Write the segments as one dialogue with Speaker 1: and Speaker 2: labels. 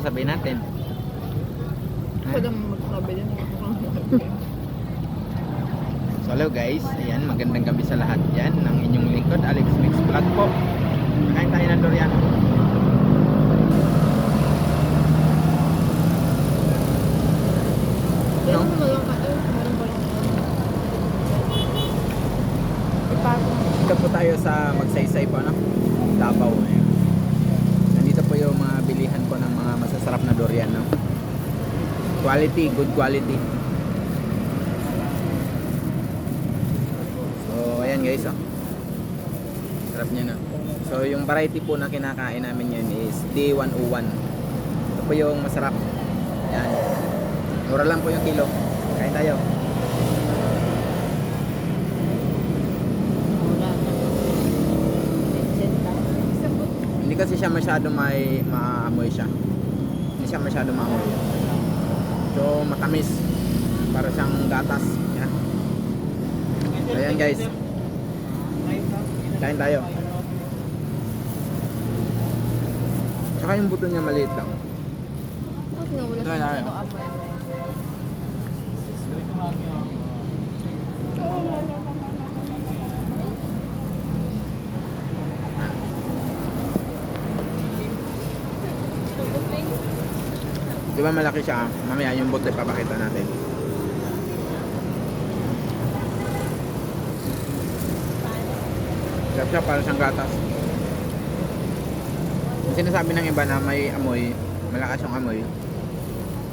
Speaker 1: sasabihin natin?
Speaker 2: Ikaw naman magsabi din.
Speaker 1: So hello guys, ayan, magandang gabi sa lahat yan ng inyong lingkod, Alex Mix Vlog po. Kain tayo ng durian. No? Dito po tayo sa Magsaysay po, no? Davao. Ayan. Nandito po yung mga bilihan po ng mga masasarap na durian, no? Quality, good quality. So ayan guys, oh. Sarap niya na. So yung variety po na kinakain namin yan is D101. Ito po yung masarap. Yan. Mura lang po yung kilo. Kain tayo. Hindi kasi siya masyado maamoy siya. Hindi siya masyado maamoy. So matamis. Para siyang gatas. Yan. So ayan guys. Kain tayo. Tsaka yung buto niya maliit lang.
Speaker 2: Wala
Speaker 1: Kain tayo. Di ba malaki siya? Mamaya yung buto ipapakita natin. Sarap siya, para siyang gatas. Sinasabi ng iba na may amoy, malakas yung amoy.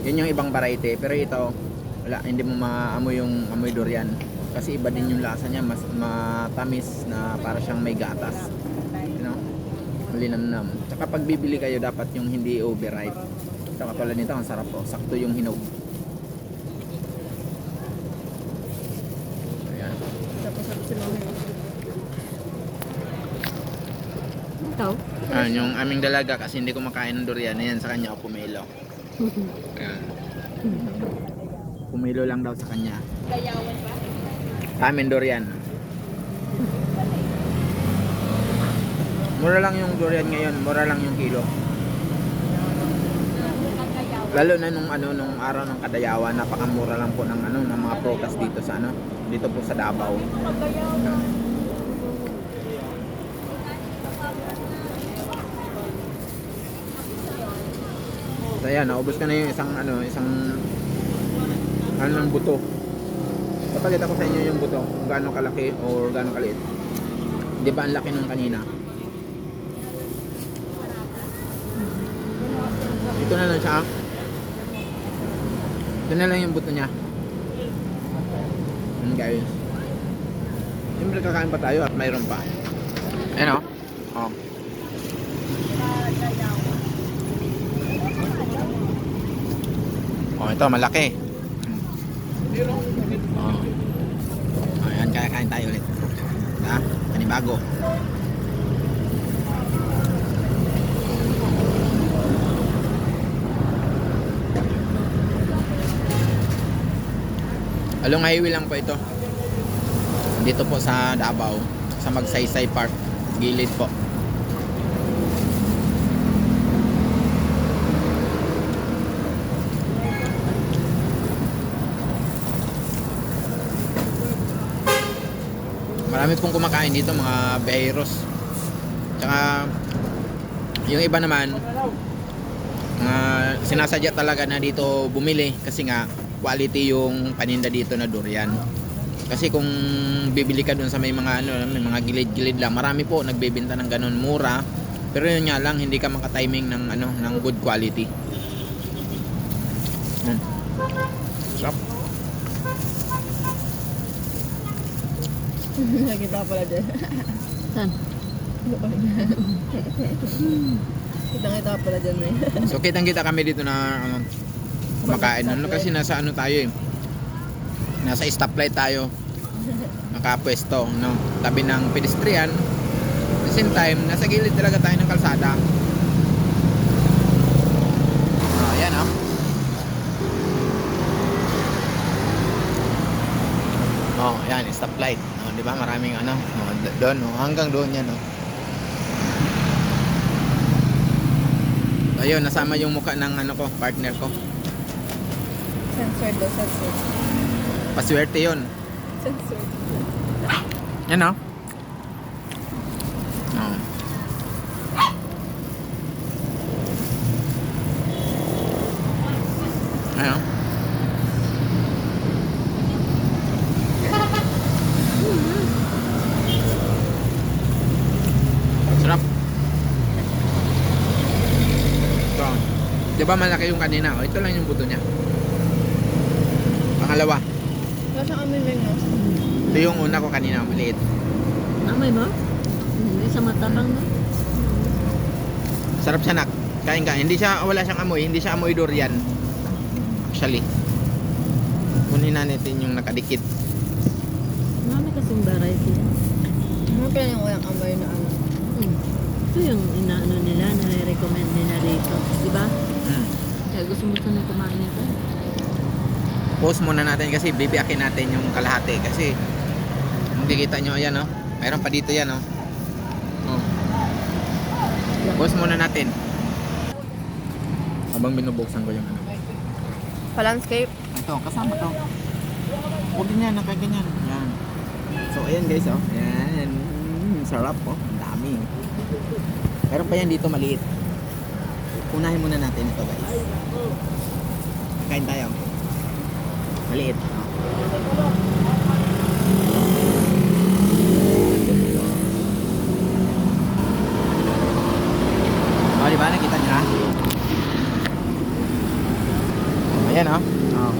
Speaker 1: Yun yung ibang variety, pero ito wala, hindi mo maamoy yung amoy durian kasi iba din yung lasa niya, mas matamis na para siyang may gatas, you know, malinamnam. Tsaka pag bibili kayo dapat yung hindi overripe. Tsaka pala nito ang sarap po, sakto yung hinog. Ayan.
Speaker 2: Tapos si Mami. Ikaw?
Speaker 1: Yung aming dalaga kasi hindi kumakain ng durian, ayan, sa kanya ako pumilo. Ayan. Pumilo lang daw sa kanya.
Speaker 2: Gayawan ba?
Speaker 1: Amin durian. Mura lang yung durian ngayon, mura lang yung kilo. Lalo na nung araw ng Kadayawan, napakamura lang po ng ng mga prutas dito sa dito po sa Davao. So ayan, naubos ko na yung isang ng buto. Papakita ko sa inyo yung buto, kung gaano kalaki o gaano kaliit. Di ba ang laki nung kanina? Ito na lang siya. Ito na lang yung buto niya. Guys. Siyempre kakain pa tayo at mayroon pa. Ayan o. Oh. Oh, ito malaki. Oh. Ayan, kain tayo ulit. Ha? Panibago. Along highway lang po ito. Dito po sa Davao, sa Magsaysay Park, gilid po. Marami pong kumakain dito, mga biyahero. Tsaka yung iba naman sinasadya talaga na dito bumili kasi nga quality yung paninda dito na durian. Kasi kung bibili ka dun sa may mga may mga gilid-gilid lang, marami po nagbebenta ng ganun, mura. Pero yun nga lang, hindi ka maka-timing ng ng good quality. Sarap.
Speaker 2: Nakita pala dyan. Saan? Kitang-kita pala dyan, may.
Speaker 1: So kitang-kita kami dito na kumakain. Kasi nasa tayo eh. Nasa stoplight tayo. Nakapwesto, no? Tabi ng pedestrian. At the same time, nasa gilid talaga tayo ng kalsada. Ayan oh. Oh, ayan, stoplight. Oh, 'di ba? Maraming doon, hanggang doon 'yan, Ayun, nasama yung mukha ng ano ko, partner ko.
Speaker 2: Censored daw, censored.
Speaker 1: Paswerte yun.
Speaker 2: Censored.
Speaker 1: Yan o. Oh. Ano? Sarap. Ito. Di ba malaki yung kanina? Oh, ito lang yung buto niya. Pangalawa.
Speaker 2: Wala siyang amoy lang, no?
Speaker 1: Ito yung una ko kanina, maliit.
Speaker 3: Amoy mo? Hindi sa matapang na.
Speaker 1: Sarap siya nak. Kain ka. Hindi siya, wala siyang amoy. Hindi siya amoy durian. Actually. Kunin na natin yung nakadikit.
Speaker 3: Marami kasing variety.
Speaker 2: Ano kaya yung walang amoy na ano?
Speaker 3: Ito yung inaano nila, nare-recommend nila dito. Diba?
Speaker 1: Hmm.
Speaker 3: Kaya gusto mo na kumain nito.
Speaker 1: Pause muna natin kasi bibiyakin natin yung kalahati. Kasi, kung kikita nyo, ayan oh. Mayroon pa dito yan oh. Oh. Pause muna natin. Habang binubuksan ko yung ano.
Speaker 2: Pa-landscape?
Speaker 1: Ito, kasama to. Huwag ganyan, nakaganyan. Yan. So, ayan guys, oh. Ayan. Sarap, oh. Ang dami. Meron pa yan dito maliit. Unahin muna natin ito, guys. Kain tayo. Maliit. Oh, di ba? Nakita nyo na? Ayan, oh. Oh.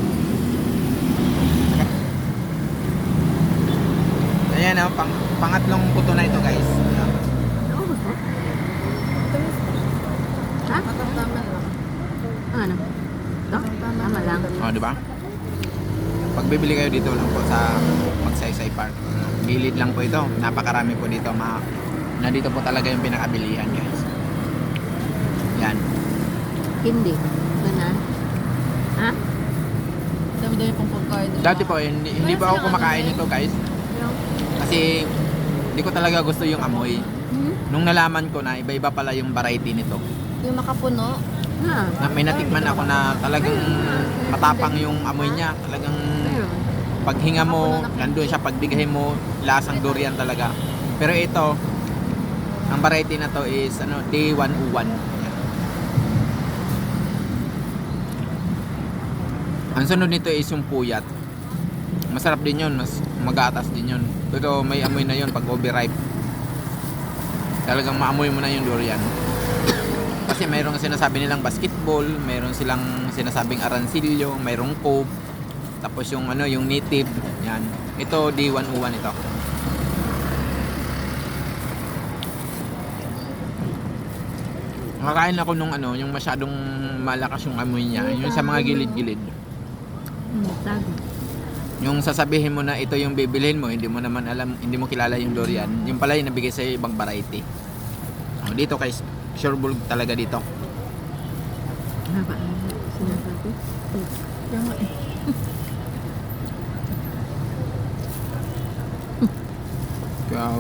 Speaker 1: Ayan, oh. Pangatlong puto na ito, guys. Ayan.
Speaker 3: Ano gusto? Ha?
Speaker 2: Matamtaman lang.
Speaker 3: Ano? Ito? Tama lang.
Speaker 1: Oh, di ba? Pag bibili kayo dito lang po sa Magsaysay Park. Gilid lang po ito. Napakarami po dito. Nandito po talaga yung pinakabilihan, guys. Yan.
Speaker 3: Hindi. Ganan. Ha?
Speaker 2: Dami-dami pang pagkain.
Speaker 1: Dati po, hindi pa ako kumakain nito, guys.
Speaker 3: Yung?
Speaker 1: Kasi hindi ko talaga gusto yung amoy. Nung nalaman ko na iba-iba pala yung variety nito.
Speaker 2: Yung makapuno.
Speaker 3: Ha?
Speaker 1: May natikman ako na talagang matapang yung amoy niya. Talagang
Speaker 3: Ayun.
Speaker 1: paghinga mo, nandun siya, pagbigay mo, lasang durian talaga. Pero ito, ang variety na to is ano, D101. Ang sunod nito is yung puyat. Masarap din yun, mas magatas din yun. Pero may amoy na yun pag overripe. Talagang maamoy mo na yung durian. Kasi mayroong sinasabi nilang basketball, mayroon silang sinasabing arancillo, mayroong cove, tapos yung ano, yung native, yan. Ito D101 ito. Nakakain ako nung ano, yung masyadong malakas yung amoy niya, yung sa mga gilid-gilid.
Speaker 3: Tago.
Speaker 1: Yung sasabihin mo na ito yung bibilhin mo, hindi mo naman alam, hindi mo kilala yung durian, yung pala yung nabigay sa'yo ibang variety. Oh, dito kay Sureball talaga dito.
Speaker 3: Haba. Sinasabi.
Speaker 2: Kaya nga eh.
Speaker 1: Kaya